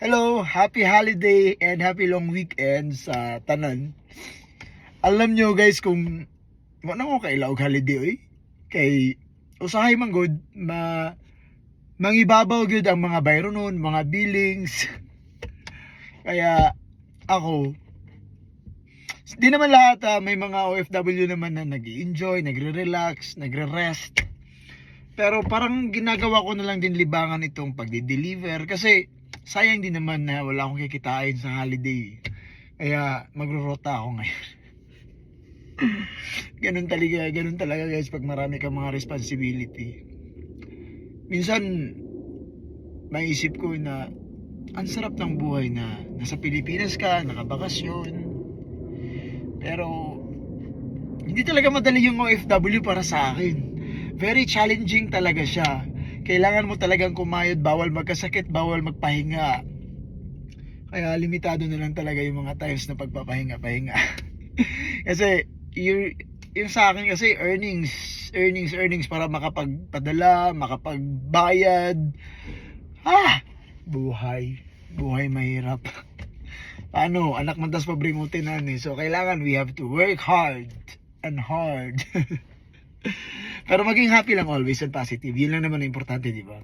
Hello, happy holiday and happy long weekend sa tanan. Alam nyo guys kung wala ko kailaw holiday oy. Kay usahay man good mangibabaw gyud ang mga bayro nun, mga billings. Kaya ako di naman lahat may mga OFW naman na nag-enjoy, nagre-relax, nagre-rest. Pero parang ginagawa ko na lang din libangan itong pagde-deliver kasi sayang din naman na wala akong kikitain sa holiday. Kaya magro-rota ako ngayon. ganun talaga guys pag marami kang mga responsibility. Minsan maisip ko na ang sarap ng buhay na nasa Pilipinas ka, nakabakasyon. Pero hindi talaga madali yung OFW para sa akin. Very challenging talaga siya. Kailangan mo talagang kumayod, bawal magkasakit, bawal magpahinga. Kaya limitado na lang talaga yung mga times na pagpapahinga-pahinga. Kasi yung sa akin kasi earnings para makapagpadala, makapagbayad. Buhay mahirap. Paano, anak man tas pabrimutin so kailangan we have to work hard and hard. Pero maging happy lang always and positive. Yun lang naman ang importante, di ba?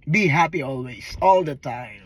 Be happy always, all the time.